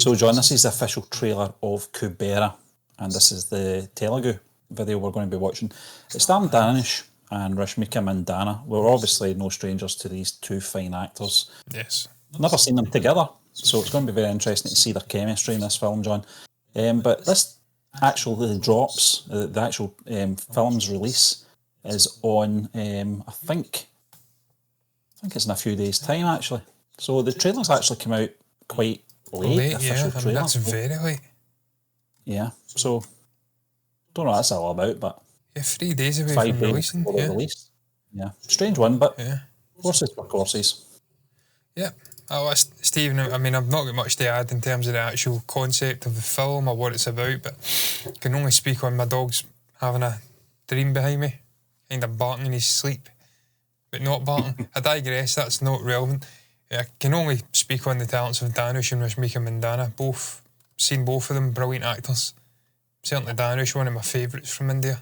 So, John, this is the official trailer of Kuberaa, and this is the Telugu video we're going to be watching. It's starring Danish and Rashmika Mandanna. We're obviously no strangers to these two fine actors. Yes. Never seen them together, so it's going to be very interesting to see their chemistry in this film, John. But this actually drops, the actual film's release is on, I think it's in a few days' time, actually. So the trailer's actually come out quite late, the official yeah. trailer. That's very late. Yeah, so don't know what that's all about, but 3 days away 5 from days releasing. before the release. Yeah, strange one, but Yeah. horses for courses. Yeah. Stephen, I mean, I've not got much to add in terms of the actual concept of the film or what it's about, but I can only speak on my dog's having a dream behind me, kind of barking in his sleep, but not barking. I digress, that's not relevant. I can only speak on the talents of Danush and Rashmika Mandanna. Seen both of them, brilliant actors. Certainly Danush, one of my favourites from India.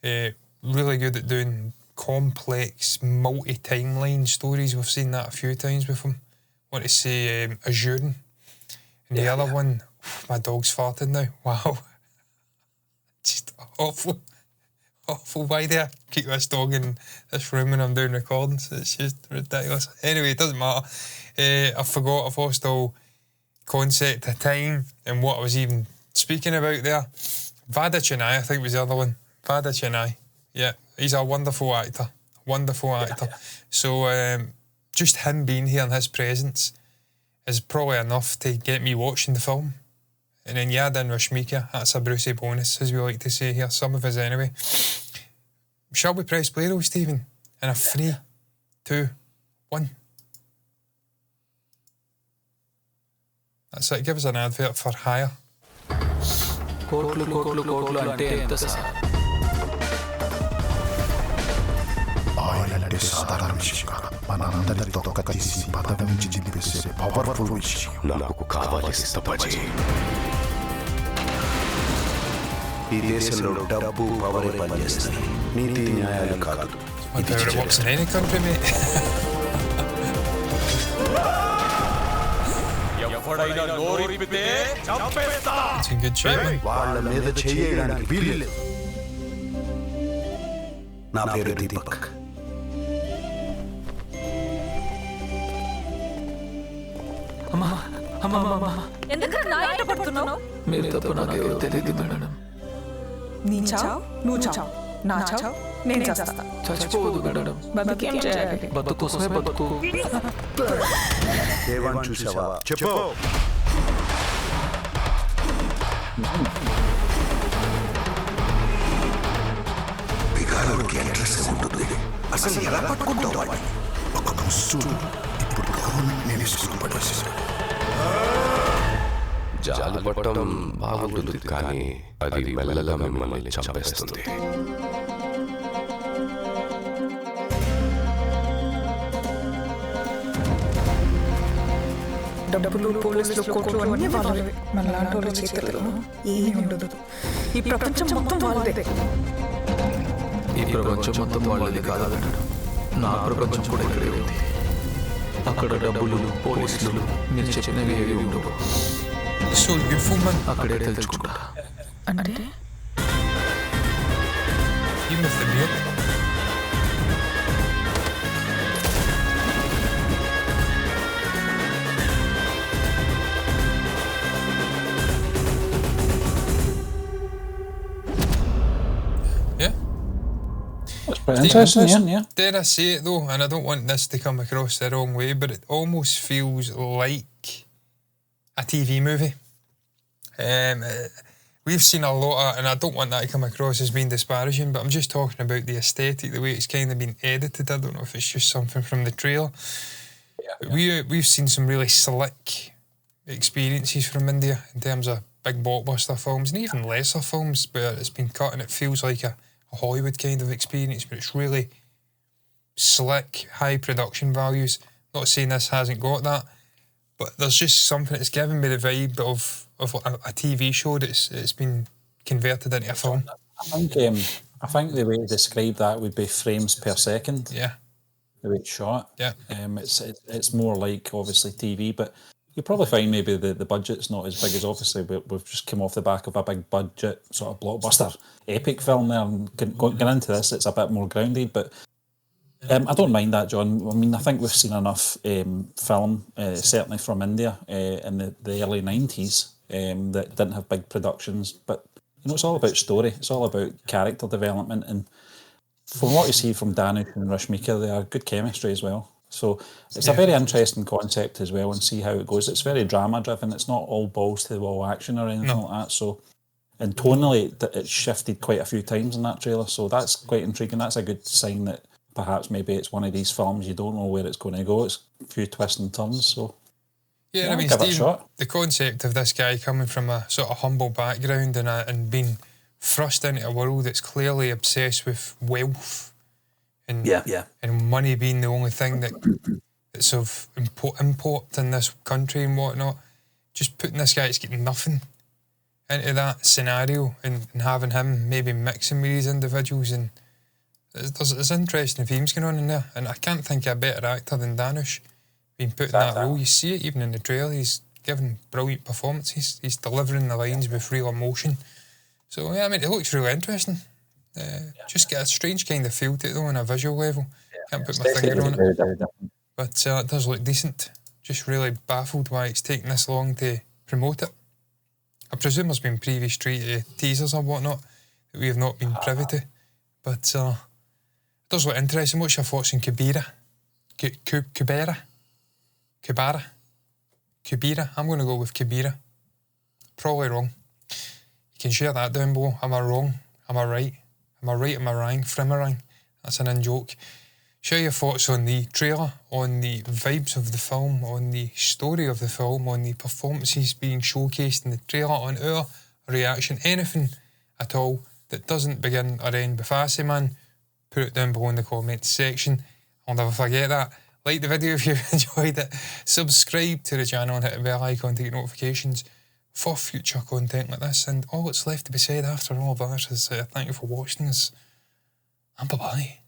Really good at doing complex, multi-timeline stories. We've seen that a few times with him. I want to say Ajurin. And the other one, my dog's farted now. Wow. Just awful. Awful. Why do I keep this dog in this room when I'm doing recordings? It's just ridiculous. Anyway, it doesn't matter. I forgot, I've lost all concept of time and what I was even speaking about there. Vada Chennai, I think was the other one. Vada Chennai. Yeah, he's a wonderful actor. Wonderful actor. Yeah. So just him being here and his presence is probably enough to get me watching the film. And then you add in Rashmika, that's a Brucey bonus, as we like to say here, some of us anyway. Shall we press play though, Stephen? In a 3, 2, 1. That's it, give us an advert for hire. కోట్లు అంటే ఎంత sir? Oil అంటే సాధారణ విషయం కాదు. మనందరితో కలిసి పదవి నుంచి దింపేసే పవర్ఫుల్ విషయం. నాకు కావాలి సిద్ధపడి. ఈ దేశంలో డబ్బు పవరే పనిచేస్తాయి, నీతి న్యాయాలు కాదు. ఇది works in any country, mate. ఎవడైనా నోరిప్పితే చంపేస్తా. It's in good shape, man. వాళ్ళ మీద చేయడానికి వీల్లేదు. నా పేరు దీపక్. అమ్మా ఎందుకు నా ఇంట పడుతున్నావు? మీరు తప్ప నాకేవో తెలియదు మేడం. నీ చావు నువ్వు చావు, నా చావు నేను చేస్తా. చచ్చిపోవద్దు మేడం. బతుకేం చేయాలి? బతుకు కోసమే బతుకు. దేవాన్ని చూసావా? చెప్పు. బిగారుడికి అడ్రస్ ఉంటుంది. అసలు ఎలా పట్టుకుంటావు వాడిని? ఒక ముస్టూడు ఇప్పుడు గవర్నమెంట్ నేను స్కూల్ పడేసాను. జాలి పట్టడం బాగుంటుంది, కానీ అది మెల్లగా మిమ్మల్ని చంపేస్తుంది. డబ్బులు, పోలీసులు, కోర్టులు అన్నీ వాళ్ళవే. మనలాంటి వాళ్ళ చేతుల్లో ఏమీ ఉండదు. ఈ ప్రపంచం మొత్తం వాళ్ళదే. ఈ ప్రపంచం మొత్తం వాళ్ళది కాదు మేడం. నా ప్రపంచం కూడా ఇక్కడే ఉంది. అక్కడ డబ్బులు, పోలీసులు మీరు చెప్పినవి ఏవి ఉండవు. So youthful, man. అక్కడే తెలుసుకుంటా. అంటే Even with the beard. That's pretty interesting, yeah. Dare I say it though, and I don't want this to come across the wrong way, but it almost feels like a TV movie. We've seen a lot of, and I don't want that to come across as being disparaging, but I'm just talking about the aesthetic, the way it's kind of been edited. I don't know if it's just something from the trailer. Yeah. We've seen some really slick experiences from India in terms of big blockbuster films and even lesser films, but it's been cut and it feels like a Hollywood kind of experience, but it's really slick, high production values. Not saying this hasn't got that, but there's just something that's given me the vibe of a TV show that's been converted into a film. I think the way to describe that would be frames per second. Yeah. The way it's shot. Yeah. It's more like obviously TV, but you probably find maybe the budget's not as big as obviously we've just come off the back of a big budget sort of blockbuster epic film there, and going into this it's a bit more grounded, but I don't mind that, John. I mean, I think we've seen enough film, certainly from India in the early 90s, that didn't have big productions, but it's all about story, it's all about character development, and from what you see from Dhanush and Rashmika, they are good chemistry as well. So it's a very interesting concept as well, and see how it goes. It's very drama driven. It's not all balls to the wall action or anything like that. So, and tonally, it's shifted quite a few times in that trailer. So that's quite intriguing. That's a good sign that perhaps maybe it's one of these films you don't know where it's going to go. It's a few twists and turns. So yeah, I mean, give it a Steve, shot. The concept of this guy coming from a sort of humble background and being thrust into a world that's clearly obsessed with wealth. And, and money being the only thing that's of import in this country and whatnot, just putting this guy that's getting nothing into that scenario and having him maybe mixing with these individuals, and there's interesting themes going on in there, and I can't think of a better actor than Dhanush being put in that role. You see it even in the trailer, he's giving brilliant performances, he's delivering the lines with real emotion. So yeah, I mean, it looks really interesting. Just get a strange kind of feel to it though on a visual level. Can't put my finger on it. But it does look decent. Just really baffled why it's taken this long to promote it. I presume there's been previous teasers or whatnot that we have not been privy to. But it does look interesting. What's your thoughts on Kuberaa? Kuberaa? I'm going to go with Kuberaa. Probably wrong. You can share that down below. Am I wrong? Am I right? Am I right? Am I wrong? Frimmerang. That's an in-joke. Share your thoughts on the trailer, on the vibes of the film, on the story of the film, on the performances being showcased in the trailer, on our reaction, anything at all that doesn't begin or end with Assy Man, put it down below in the comments section. I'll never forget that. Like the video if you enjoyed it. Subscribe to the channel and hit the bell icon to get notifications for future content like this. And all that's left to be said after all of that is thank you for watching us, and bye-bye.